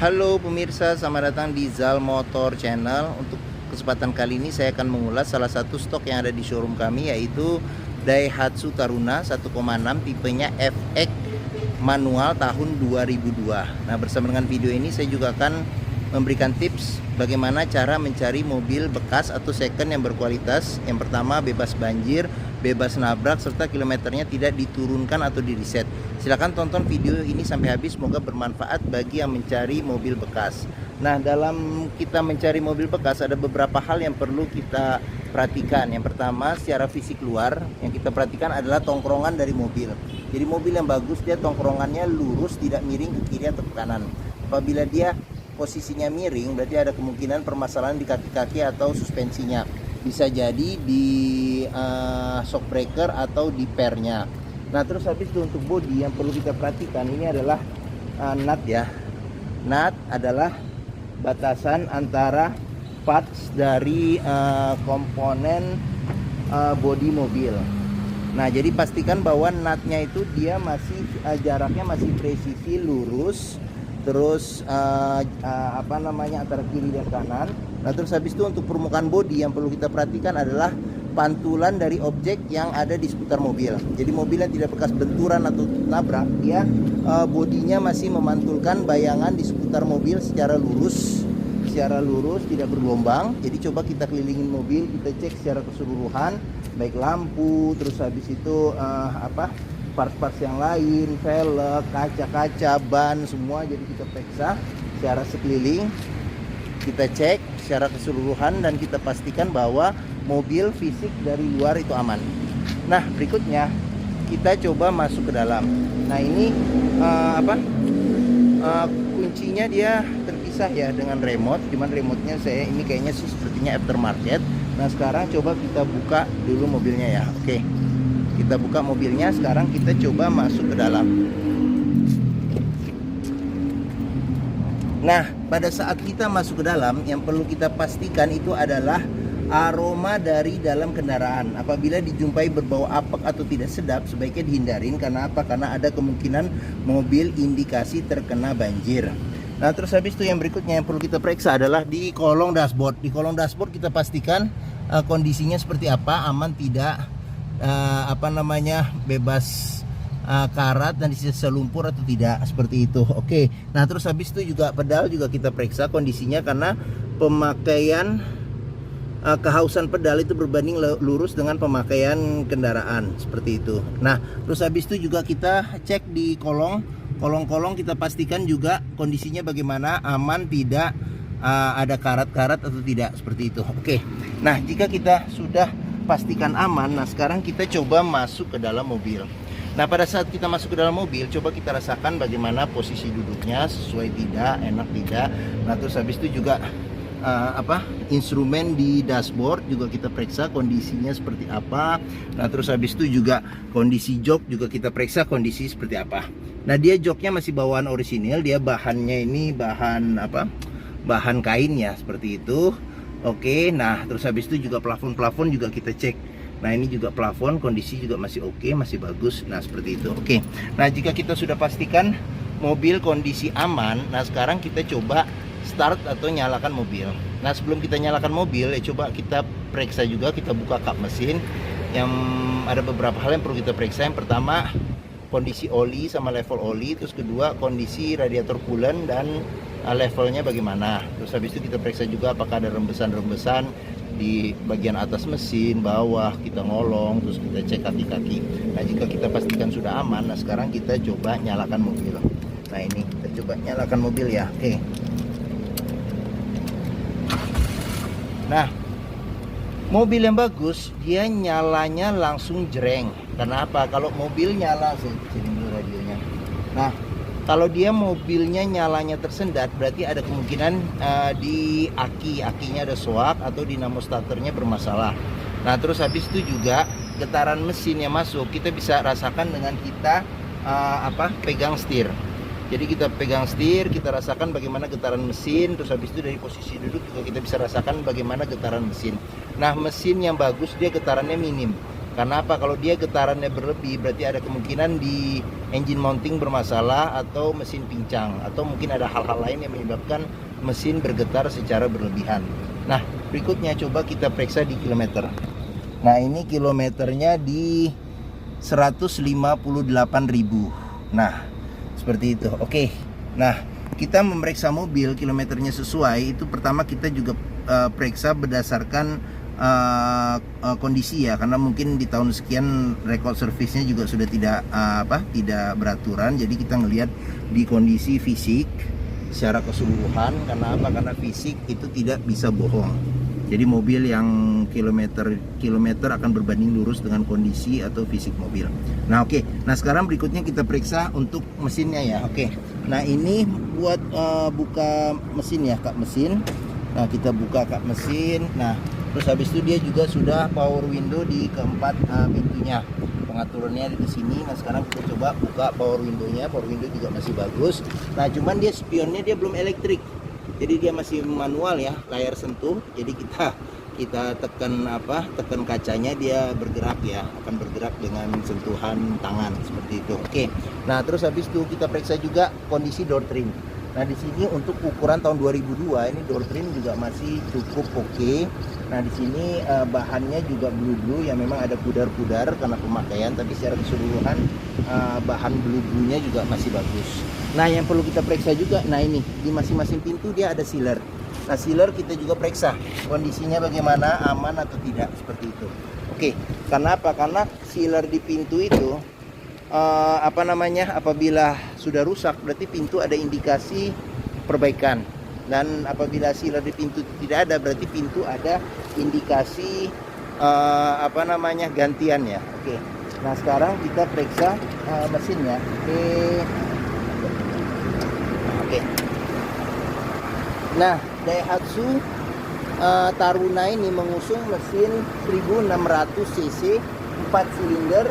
Halo pemirsa, selamat datang di Zal Motor Channel. Untuk kesempatan kali ini saya akan mengulas salah satu stok yang ada di showroom kami, yaitu Daihatsu Taruna 1,6 tipenya FX manual tahun 2002. Nah, bersama dengan video ini saya juga akan memberikan tips bagaimana cara mencari mobil bekas atau second yang berkualitas. Yang pertama, bebas banjir, bebas nabrak, serta kilometernya tidak diturunkan atau di reset. Silahkan tonton video ini sampai habis, semoga bermanfaat bagi yang mencari mobil bekas. Nah, dalam kita mencari mobil bekas ada beberapa hal yang perlu kita perhatikan. Yang pertama, secara fisik luar yang kita perhatikan adalah tongkrongan dari mobil. Jadi mobil yang bagus dia tongkrongannya lurus, tidak miring ke kiri atau ke kanan. Apabila dia posisinya miring, berarti ada kemungkinan permasalahan di kaki-kaki atau suspensinya. Bisa jadi di shock breaker atau di pairnya. Nah, terus habis itu untuk bodi yang perlu kita perhatikan ini adalah nut ya. Nut adalah batasan antara parts dari komponen bodi mobil. Nah, jadi pastikan bahwa nutnya itu dia masih jaraknya masih presisi lurus, terus antara kiri dan kanan. Nah, terus habis itu untuk permukaan bodi yang perlu kita perhatikan adalah pantulan dari objek yang ada di seputar mobil. Jadi mobil yang tidak bekas benturan atau nabrak, dia bodinya masih memantulkan bayangan di seputar mobil secara lurus, tidak bergelombang. Jadi coba kita kelilingin mobil, kita cek secara keseluruhan, baik lampu, terus habis itu parts-parts yang lain, velg, kaca-kaca, ban, semua. Jadi kita periksa secara sekeliling, kita cek secara keseluruhan, dan kita pastikan bahwa mobil fisik dari luar itu aman. Nah, berikutnya kita coba masuk ke dalam. Nah, ini kuncinya dia terpisah ya dengan remote. Cuman remote-nya saya ini kayaknya sih sepertinya aftermarket. Nah, sekarang coba kita buka dulu mobilnya ya. Oke, kita buka mobilnya. Sekarang kita coba masuk ke dalam. Nah, pada saat kita masuk ke dalam, yang perlu kita pastikan itu adalah aroma dari dalam kendaraan. Apabila dijumpai berbau apek atau tidak sedap, sebaiknya dihindarin. Karena apa? Karena ada kemungkinan mobil indikasi terkena banjir. Nah, terus habis itu yang berikutnya yang perlu kita periksa adalah di kolong dashboard. Di kolong dashboard kita pastikan kondisinya seperti apa, aman tidak, bebas karat dan sisa lumpur atau tidak, seperti itu. Oke. Nah, terus habis itu juga pedal juga kita periksa kondisinya, karena pemakaian kehausan pedal itu berbanding lurus dengan pemakaian kendaraan, seperti itu. Nah, terus habis itu juga kita cek di kolong-kolong kita pastikan juga kondisinya bagaimana, aman tidak, ada karat-karat atau tidak, seperti itu. Oke. Nah, jika kita sudah pastikan aman, nah sekarang kita coba masuk ke dalam mobil. Nah, pada saat kita masuk ke dalam mobil, coba kita rasakan bagaimana posisi duduknya, sesuai tidak, enak tidak. Nah, terus habis itu juga instrumen di dashboard juga kita periksa kondisinya seperti apa. Nah, terus habis itu juga kondisi jok juga kita periksa kondisi seperti apa. Nah, dia joknya masih bawaan orisinil, dia bahannya ini bahan kain ya, seperti itu. Oke. Nah, terus habis itu juga plafon juga kita cek. Nah, ini juga plafon kondisi juga masih oke, masih bagus. Nah, seperti itu. Oke. Nah, jika kita sudah pastikan mobil kondisi aman, nah sekarang kita coba start atau nyalakan mobil. Nah, sebelum kita nyalakan mobil ya coba kita periksa juga, kita buka kap mesin. Yang ada beberapa hal yang perlu kita periksa. Yang pertama, kondisi oli sama level oli. Terus kedua, kondisi radiator coolant dan levelnya bagaimana. Terus habis itu kita periksa juga apakah ada rembesan-rembesan di bagian atas mesin, bawah, kita ngolong, terus kita cek kaki-kaki. Nah, jika kita pastikan sudah aman, nah sekarang kita coba nyalakan mobil. Nah, ini kita coba nyalakan mobil ya. Oke. Nah, mobil yang bagus dia nyalanya langsung jreng. Karena apa? Kalau mobil nyala, sini dulu radionya. Nah, kalau dia mobilnya nyalanya tersendat, berarti ada kemungkinan di akinya ada soak atau dinamo starternya bermasalah. Nah, terus habis itu juga getaran mesin yang masuk kita bisa rasakan dengan kita pegang setir. Jadi kita pegang setir, kita rasakan bagaimana getaran mesin. Terus habis itu dari posisi duduk juga kita bisa rasakan bagaimana getaran mesin. Nah, mesin yang bagus dia getarannya minim. Karena apa? Kalau dia getarannya berlebih, berarti ada kemungkinan di engine mounting bermasalah atau mesin pincang, atau mungkin ada hal-hal lain yang menyebabkan mesin bergetar secara berlebihan. Nah, berikutnya coba kita periksa di kilometer. Nah, ini kilometernya di 158.000. Nah, seperti itu. Oke. Nah, kita memeriksa mobil kilometernya sesuai itu pertama kita juga periksa berdasarkan kondisi ya, karena mungkin di tahun sekian rekod servisnya juga sudah tidak tidak beraturan. Jadi kita ngelihat di kondisi fisik secara keseluruhan. Karena apa? Karena fisik itu tidak bisa bohong. Jadi mobil yang kilometer akan berbanding lurus dengan kondisi atau fisik mobil. Nah, oke. Nah, sekarang berikutnya kita periksa untuk mesinnya ya. Oke. Nah, ini buat buka mesin ya, kak mesin. Nah, kita buka kak mesin. Nah, terus habis itu dia juga sudah power window di keempat pintunya. Pengaturannya di sini. Nah, sekarang kita coba buka power window-nya. Power window juga masih bagus. Nah, cuman dia spionnya dia belum elektrik. Jadi dia masih manual ya, layar sentuh. Jadi kita tekan tekan kacanya, dia bergerak ya, akan bergerak dengan sentuhan tangan seperti itu. Oke. Nah, terus habis itu kita periksa juga kondisi door trim. Nah, di sini untuk ukuran tahun 2002 ini door trim juga masih cukup oke. Nah, di sini bahannya juga blue yang memang ada pudar-pudar karena pemakaian, tapi secara keseluruhan bahan blue-nya juga masih bagus. Nah, yang perlu kita periksa juga, nah ini di masing-masing pintu dia ada sealer. Nah, sealer kita juga periksa kondisinya bagaimana, aman atau tidak, seperti itu. Oke, karena apa? Karena sealer di pintu itu apabila sudah rusak berarti pintu ada indikasi perbaikan, dan apabila sealer di pintu tidak ada berarti pintu ada indikasi gantian ya. Oke. Nah, sekarang kita periksa mesinnya. Oke. Nah, Daihatsu Taruna ini mengusung mesin 1600 cc 4 silinder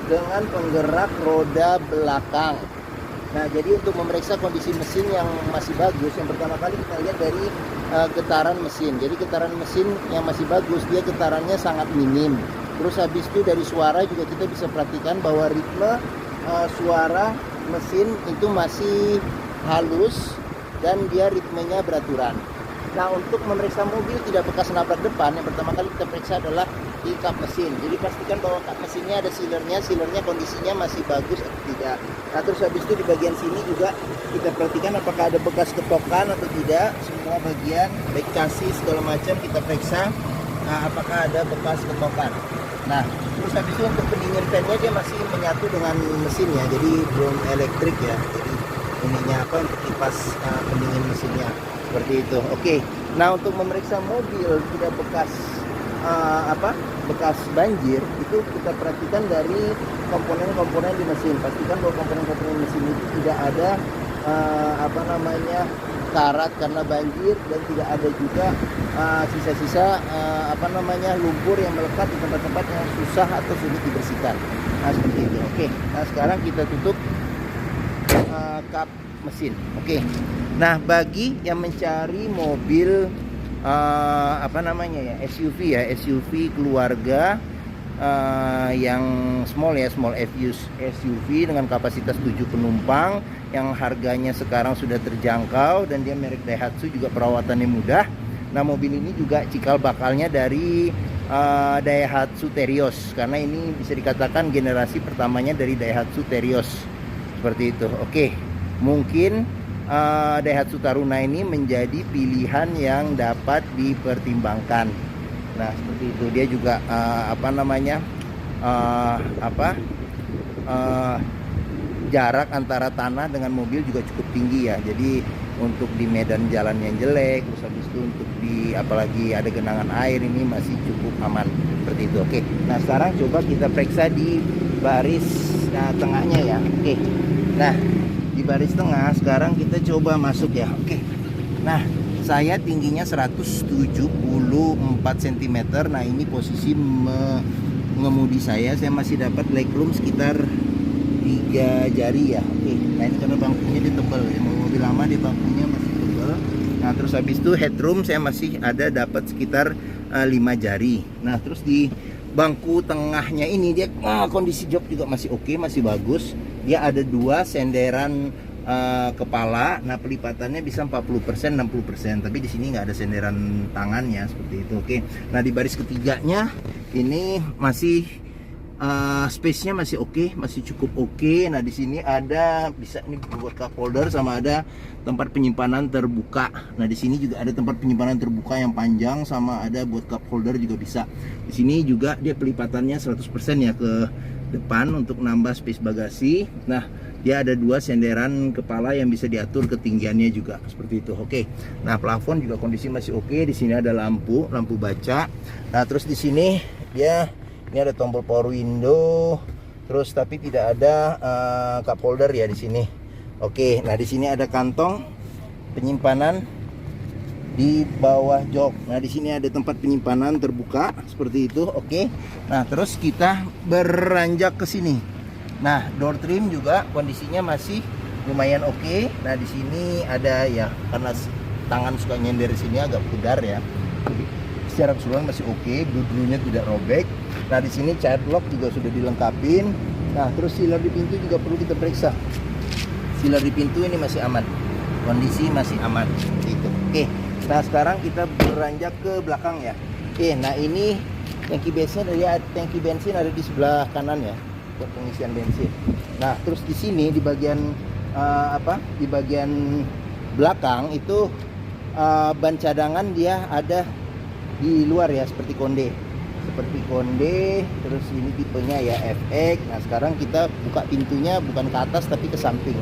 dengan penggerak roda belakang. Nah, jadi untuk memeriksa kondisi mesin yang masih bagus, yang pertama kali kita lihat dari getaran mesin. Jadi getaran mesin yang masih bagus, dia getarannya sangat minim. Terus habis itu dari suara juga kita bisa perhatikan bahwa ritme suara mesin itu masih halus dan dia ritmenya beraturan. Nah, untuk memeriksa mobil tidak bekas nabrak depan, yang pertama kali kita periksa adalah di kap mesin. Jadi pastikan bahwa kap mesinnya ada sealernya kondisinya masih bagus atau tidak. Nah, terus habis itu di bagian sini juga kita perhatikan apakah ada bekas ketokan atau tidak. Semua bagian, baik chassis segala macam kita periksa apakah ada bekas ketokan. Nah, terus habis itu untuk pendingin fan-nya dia masih menyatu dengan mesin ya, jadi belum elektrik ya. Jadi ininya untuk kipas pendingin mesinnya. Seperti itu. Oke. Nah, untuk memeriksa mobil tidak bekas bekas banjir itu kita perhatikan dari komponen-komponen di mesin. Pastikan bahwa komponen-komponen mesin itu tidak ada karat karena banjir, dan tidak ada juga sisa-sisa lumpur yang melekat di tempat-tempat yang susah atau sulit dibersihkan. Nah, seperti itu. Oke. Nah, sekarang kita tutup kap mesin. Oke. Nah, bagi yang mencari mobil SUV keluarga yang small SUV dengan kapasitas 7 penumpang yang harganya sekarang sudah terjangkau dan dia merek Daihatsu, juga perawatannya mudah. Nah, mobil ini juga cikal bakalnya dari Daihatsu Terios, karena ini bisa dikatakan generasi pertamanya dari Daihatsu Terios. Seperti itu. Oke. Mungkin Daihatsu Taruna ini menjadi pilihan yang dapat dipertimbangkan. Nah, seperti itu. Dia juga jarak antara tanah dengan mobil juga cukup tinggi ya. Jadi untuk di medan jalan yang jelek, terus habis itu untuk apalagi ada genangan air, ini masih cukup aman. Seperti itu. Oke. Nah, sekarang coba kita periksa di baris tengahnya ya. Oke. Nah, di baris tengah sekarang kita coba masuk ya. Oke. Nah, saya tingginya 174 cm. Nah, ini posisi mengemudi saya masih dapat legroom sekitar 3 jari ya. Oke. Nah, ini karena bangkunya dia tebal ya. Mobil lama di bangkunya masih tebal. Nah, terus habis itu headroom saya masih ada dapat sekitar 5 jari. Nah, terus di bangku tengahnya ini dia kondisi jok juga masih oke, masih bagus. Dia ada 2 senderan kepala. Nah, pelipatannya bisa 40%, 60%. Tapi di sini nggak ada senderan tangannya seperti itu. Oke. Nah, di baris ketiganya ini masih space-nya masih oke, masih cukup oke. Nah, di sini ada bisa ini buat cup holder sama ada tempat penyimpanan terbuka. Nah, di sini juga ada tempat penyimpanan terbuka yang panjang sama ada buat cup holder juga bisa. Di sini juga dia pelipatannya 100% ya ke depan untuk nambah space bagasi. Nah, dia ada 2 senderan kepala yang bisa diatur ketinggiannya juga seperti itu. Oke. Nah, plafon juga kondisi masih oke. Di sini ada lampu baca. Nah, terus di sini dia ini ada tombol power window, terus tapi tidak ada cup holder ya di sini. Oke, nah di sini ada kantong penyimpanan di bawah jok. Nah di sini ada tempat penyimpanan terbuka seperti itu. Oke, nah terus kita beranjak ke sini. Nah door trim juga kondisinya masih lumayan oke. Nah di sini ada ya karena tangan suka nyender di sini agak pudar ya. Secara keseluruhan masih oke, blue-nya tidak robek. Nah di sini child lock juga sudah dilengkapin. Nah terus sealer di pintu juga perlu kita periksa. Sealer di pintu ini masih aman, kondisi masih aman gitu. Oke, nah sekarang kita beranjak ke belakang ya. Oke, nah ini tangki bensin ada di sebelah kanan ya buat pengisian bensin. Nah terus di sini di bagian di bagian belakang itu ban cadangan dia ada di luar ya seperti konde, terus ini tipenya ya FX. Nah sekarang kita buka pintunya bukan ke atas tapi ke samping.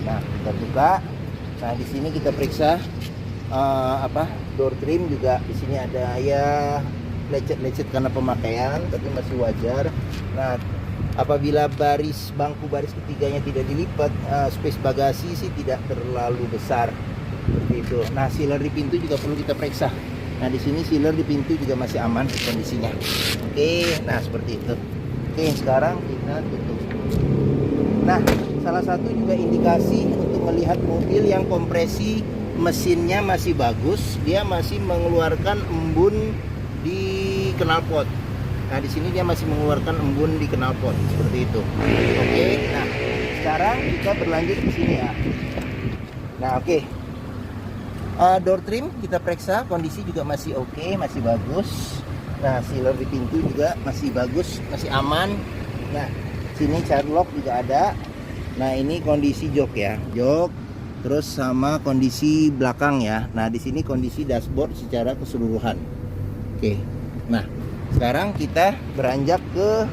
Nah kita buka. Nah di sini kita periksa door trim juga. Di sini ada ya lecet-lecet karena pemakaian tapi masih wajar. Nah apabila bangku baris ketiganya tidak dilipat, space bagasi sih tidak terlalu besar seperti itu. Nah sealer di pintu juga perlu kita periksa. Nah di sini sealer di pintu juga masih aman kondisinya. Oke, nah seperti itu. Oke, sekarang kita tutup. Nah, salah satu juga indikasi untuk melihat mobil yang kompresi mesinnya masih bagus, dia masih mengeluarkan embun di knalpot. Nah di sini dia masih mengeluarkan embun di knalpot seperti itu. Oke, nah sekarang kita berlanjut ke sini ya. Nah oke. Door trim kita periksa, kondisi juga masih oke, masih bagus. Nah sealer di pintu juga masih bagus, masih aman. Nah sini child lock juga ada. Nah ini kondisi jok ya, jok terus sama kondisi belakang ya. Nah di sini kondisi dashboard secara keseluruhan. Oke, nah sekarang kita beranjak ke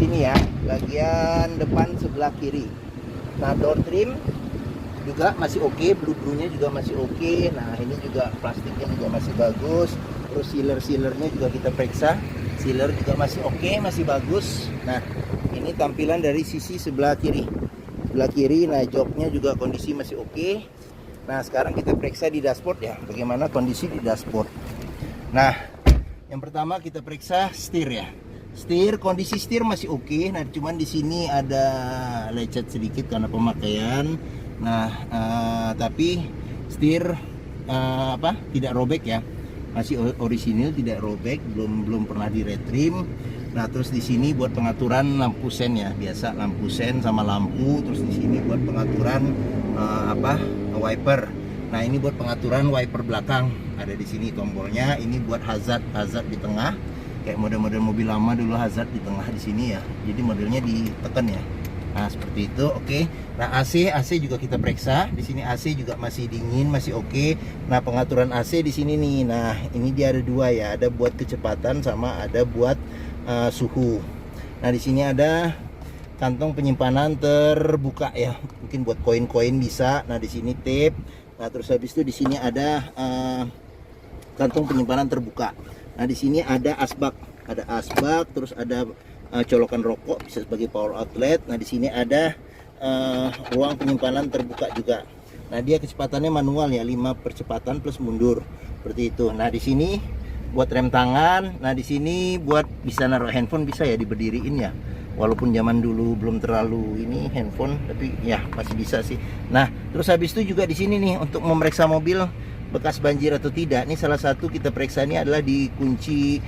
sini ya, bagian depan sebelah kiri. Nah door trim juga masih oke, blue-nya juga masih oke. Nah ini juga plastiknya juga masih bagus. Terus sealernya juga kita periksa, sealer juga masih oke, masih bagus. Nah ini tampilan dari sisi sebelah kiri. Nah joknya juga kondisi masih oke. Nah sekarang kita periksa di dashboard ya, bagaimana kondisi di dashboard. Nah yang pertama kita periksa setir ya. Kondisi setir masih oke. Nah cuman di sini ada lecet sedikit karena pemakaian. Nah tapi setir tidak robek ya, masih orisinil, tidak robek, belum pernah di retrim. Nah terus di sini buat pengaturan lampu sen ya, biasa lampu sen sama lampu. Terus di sini buat pengaturan wiper. Nah ini buat pengaturan wiper belakang, ada di sini tombolnya. Ini buat hazard di tengah, kayak model-model mobil lama dulu hazard di tengah di sini ya. Jadi modelnya ditekan ya. Nah seperti itu. Oke. Nah AC juga kita periksa. Di sini AC juga masih dingin, masih oke. Nah pengaturan AC di sini nih. Nah ini dia ada 2 ya, ada buat kecepatan sama ada buat suhu. Nah di sini ada kantong penyimpanan terbuka ya, mungkin buat koin-koin bisa. Nah di sini tape. Nah terus habis itu di sini ada kantong penyimpanan terbuka. Nah di sini ada asbak, terus ada colokan rokok bisa sebagai power outlet. Nah di sini ada ruang penyimpanan terbuka juga. Nah dia kecepatannya manual ya, 5 percepatan plus mundur seperti itu. Nah di sini buat rem tangan. Nah di sini buat bisa naruh handphone, bisa ya diberdiriin ya. Walaupun zaman dulu belum terlalu ini handphone, tapi ya masih bisa sih. Nah terus habis itu juga di sini nih untuk memeriksa mobil bekas banjir atau tidak. Ini salah satu kita periksa ini adalah di kunci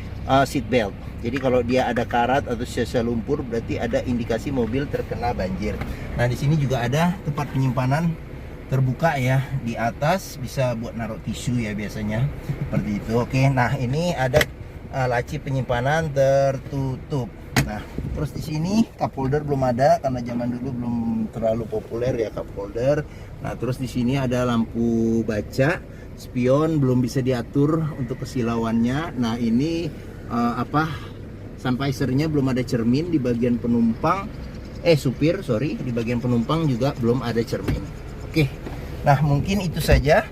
seat belt. Jadi kalau dia ada karat atau sisa lumpur berarti ada indikasi mobil terkena banjir. Nah di sini juga ada tempat penyimpanan terbuka ya, di atas bisa buat naruh tisu ya biasanya seperti itu. Oke, nah ini ada laci penyimpanan tertutup. Nah terus di sini cup holder belum ada karena zaman dulu belum terlalu populer ya cup holder. Nah terus di sini ada lampu baca, spion belum bisa diatur untuk kesilauannya. Nah ini sunvisornya belum ada cermin di bagian penumpang, supir sorry, di bagian penumpang juga belum ada cermin. Oke, nah mungkin itu saja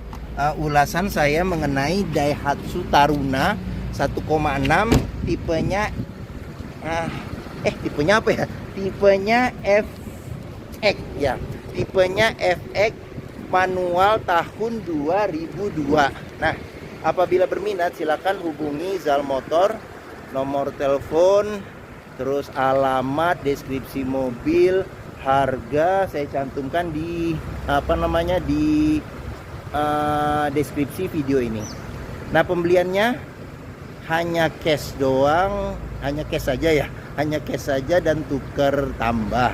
ulasan saya mengenai Daihatsu Taruna 1,6 tipenya tipenya apa ya? Tipenya FX ya. Tipenya FX manual tahun 2002. Nah, apabila berminat silakan hubungi Zal Motor, nomor telepon, terus alamat, deskripsi mobil, harga saya cantumkan di di deskripsi video ini. Nah, pembeliannya hanya cash doang, hanya cash saja ya, hanya cash saja dan tukar tambah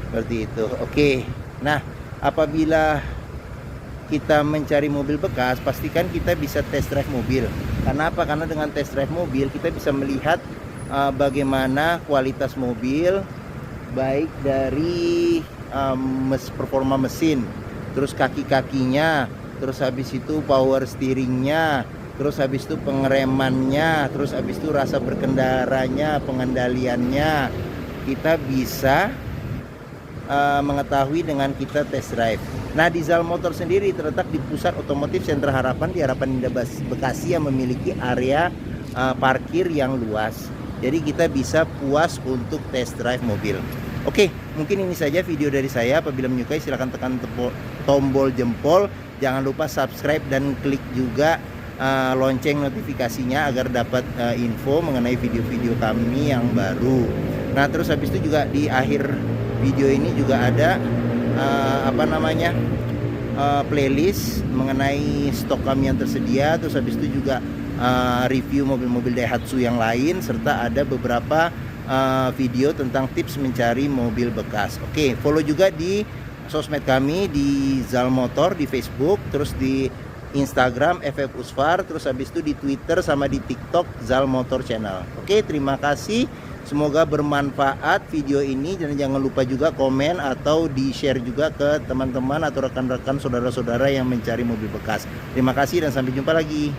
seperti itu. Oke, nah apabila kita mencari mobil bekas, pastikan kita bisa test drive mobil. Karena apa? Karena dengan test drive mobil kita bisa melihat bagaimana kualitas mobil, baik dari performa mesin, terus kaki-kakinya, terus habis itu power steeringnya, terus habis itu pengeremannya, terus habis itu rasa berkendaranya, pengendaliannya, kita bisa mengetahui dengan kita test drive. Nah di Zal Motor sendiri terletak di pusat otomotif Sentra Harapan di Harapan Indah Bekasi yang memiliki area parkir yang luas. Jadi kita bisa puas untuk test drive mobil. Oke, mungkin ini saja video dari saya. Apabila menyukai silahkan tekan tombol jempol. Jangan lupa subscribe dan klik juga lonceng notifikasinya agar dapat info mengenai video-video kami yang baru. Nah terus habis itu juga di akhir video ini juga ada playlist mengenai stok kami yang tersedia. Terus habis itu juga review mobil-mobil Daihatsu yang lain, serta ada beberapa video tentang tips mencari mobil bekas. Oke, follow juga di sosmed kami di Zal Motor di Facebook, terus di Instagram FF Usfar, terus habis itu di Twitter sama di TikTok Zal Motor Channel. Oke, terima kasih. Semoga bermanfaat video ini, dan jangan lupa juga komen atau di-share juga ke teman-teman atau rekan-rekan saudara-saudara yang mencari mobil bekas. Terima kasih dan sampai jumpa lagi.